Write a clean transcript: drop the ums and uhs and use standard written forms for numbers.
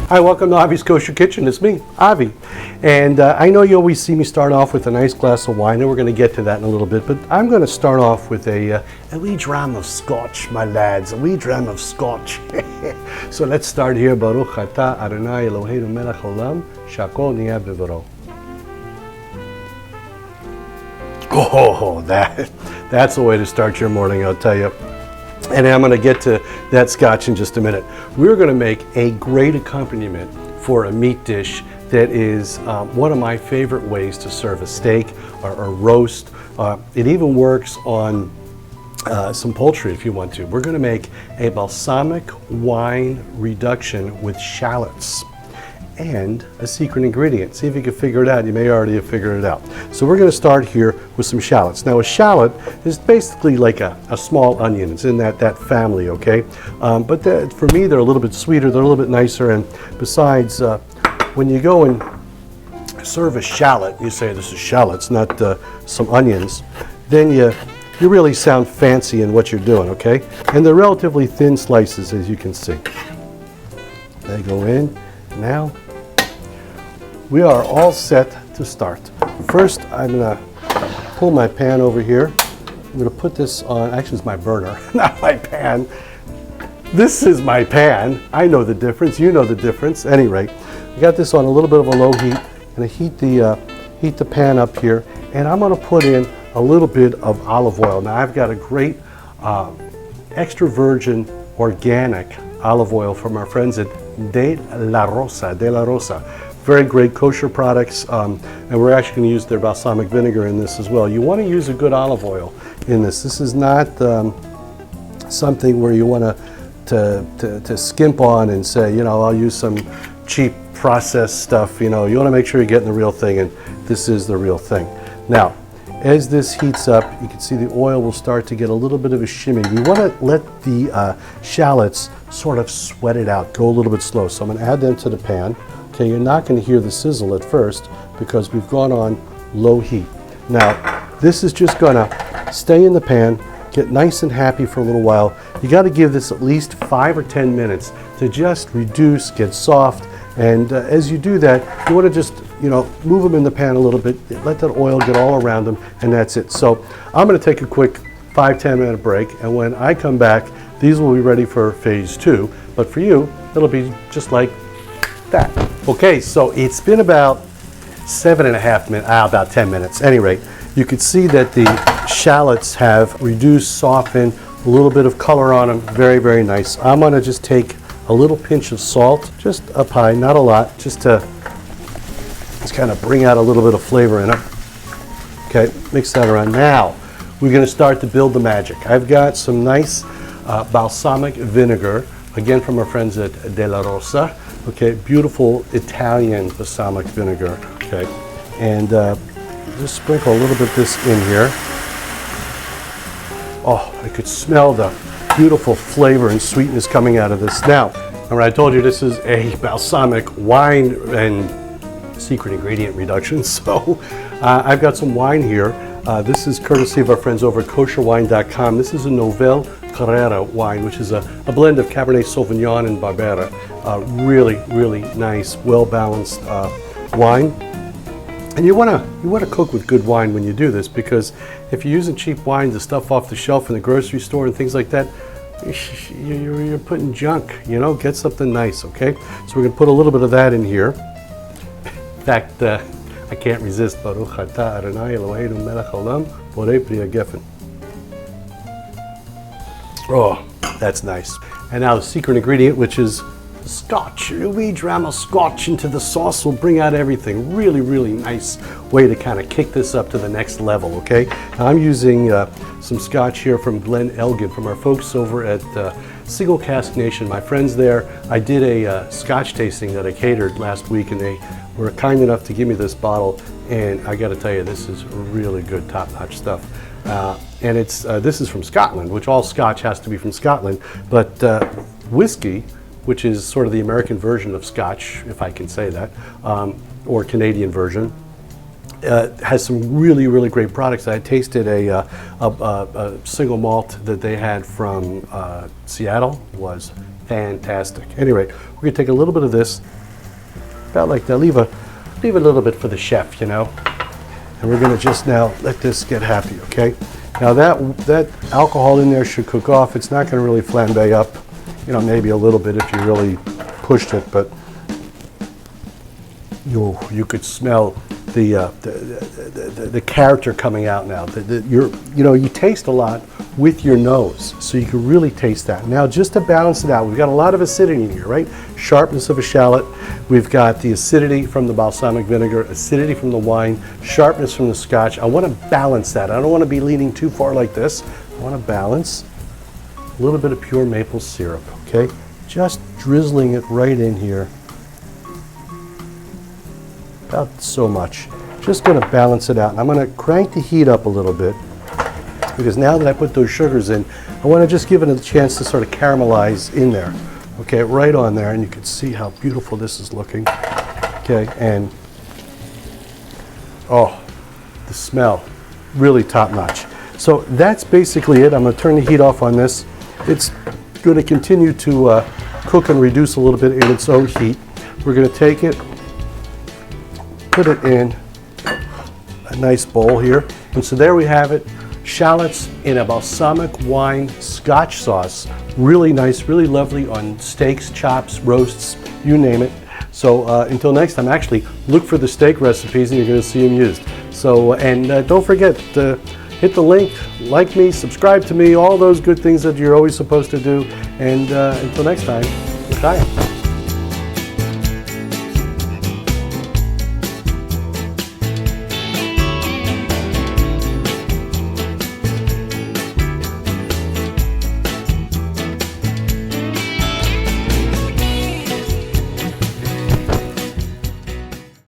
Hi, welcome to Avi's Kosher Kitchen. It's me, Avi. And I know you always see me start off with a nice glass of wine, and we're going to get to that in a little bit, but I'm going to start off with a wee dram of Scotch, my lads, a wee dram of Scotch. So let's start here. Baruch atah Adonai Eloheinu melech haolam, shakol niyeh b'varo. Oh, that's the way to start your morning, I'll tell you. And I'm going to get to that Scotch in just a minute. We're going to make a great accompaniment for a meat dish that is one of my favorite ways to serve a steak or roast. It even works on some poultry if you want to. We're going to make a balsamic wine reduction with shallots and a secret ingredient. See if you can figure it out. You may already have figured it out. So we're going to start here with some shallots. Now a shallot is basically like a small onion. It's in that family, okay? But for me, they're a little bit sweeter, they're a little bit nicer, and besides, when you go and serve a shallot, you say this is shallots, not some onions, then you really sound fancy in what you're doing, okay? And they're relatively thin slices, as you can see. They go in. Now, we are all set to start. First, I'm going to pull my pan over here. I'm going to put this on, actually it's my burner, not my pan. This is my pan. I know the difference, you know the difference. At any rate, I got this on a little bit of a low heat. I'm going to heat the pan up here, and I'm going to put in a little bit of olive oil. Now I've got a great extra virgin organic olive oil from our friends at De La Rosa. Very great kosher products, and we're actually going to use their balsamic vinegar in this as well. You want to use a good olive oil in this. This is not something where you want to skimp on and say, you know, I'll use some cheap processed stuff. You know, you want to make sure you're getting the real thing, and this is the real thing. Now, as this heats up, you can see the oil will start to get a little bit of a shimmy. We want to let the shallots sort of sweat it out, go a little bit slow. So I'm going to add them to the pan. Okay, you're not going to hear the sizzle at first because we've gone on low heat. Now, this is just going to stay in the pan, get nice and happy for a little while. You got to give this at least 5 or 10 minutes to just reduce, get soft. And as you do that, you want to just, you know, move them in the pan a little bit, let that oil get all around them, and that's it. So I'm going to take a quick 5-10 minute break, and when I come back, these will be ready for phase 2. But for you, it'll be just like that. Okay, so it's been about 7.5 minutes, about 10 minutes. At any rate, you can see that the shallots have reduced, softened, a little bit of color on them. Very, very nice. I'm going to just take a little pinch of salt, just up high, not a lot, just to kind of bring out a little bit of flavor in it. Okay, mix that around. Now, we're going to start to build the magic. I've got some nice balsamic vinegar, again from our friends at De La Rosa. Okay, beautiful Italian balsamic vinegar. Okay, and just sprinkle a little bit of this in here. Oh, I could smell the beautiful flavor and sweetness coming out of this. Now, remember I told you this is a balsamic wine and secret ingredient reduction. So I've got some wine here. This is courtesy of our friends over at kosherwine.com. This is a Novel Carrera wine, which is a blend of Cabernet Sauvignon and Barbera. Really, really nice, well-balanced wine. And you want to cook with good wine when you do this, because if you're using cheap wine, the stuff off the shelf in the grocery store and things like that, you're putting junk. You know, get something nice. Okay, so we're going to put a little bit of that in here. In fact, I can't resist. Baruch atah Adonai Eloheinu melech haolam, borei pri hagefen. Oh, that's nice. And now the secret ingredient, which is Scotch. A wee dram of Scotch into the sauce will bring out everything. Really, really nice way to kind of kick this up to the next level, okay? Now I'm using some Scotch here from Glen Elgin, from our folks over at Single Cask Nation. My friends there, I did a Scotch tasting that I catered last week, and they were kind enough to give me this bottle, and I got to tell you, this is really good, top-notch stuff. And it's this is from Scotland, which all Scotch has to be from Scotland, but whiskey, which is sort of the American version of Scotch, if I can say that, or Canadian version, has some really, really great products. I tasted a single malt that they had from Seattle. It was fantastic. Anyway, we're gonna take a little bit of this, about like that. Leave a little bit for the chef, you know. And we're gonna just now let this get happy, okay? Now that alcohol in there should cook off. It's not gonna really flambe up, you know, maybe a little bit if you really pushed it, but you could smell the character coming out now. You taste a lot with your nose, so you can really taste that. Now, just to balance it out, we've got a lot of acidity in here, right? Sharpness of a shallot. We've got the acidity from the balsamic vinegar, acidity from the wine, sharpness from the Scotch. I want to balance that. I don't want to be leaning too far like this. I want to balance a little bit of pure maple syrup, okay? Just drizzling it right in here. About so much. Just going to balance it out. And I'm going to crank the heat up a little bit, because now that I put those sugars in, I want to just give it a chance to sort of caramelize in there. Okay, right on there, and you can see how beautiful this is looking. Okay, and oh, the smell, really top notch. So that's basically it. I'm going to turn the heat off on this. It's going to continue to cook and reduce a little bit in its own heat. We're going to take it, put it in a nice bowl here. And so there we have it. Shallots in a balsamic wine Scotch sauce. Really nice, really lovely on steaks, chops, roasts, you name it. So until next time, actually look for the steak recipes and you're going to see them used. So, and don't forget to hit the link, like me, subscribe to me, all those good things that you're always supposed to do. And until next time, l'chaim.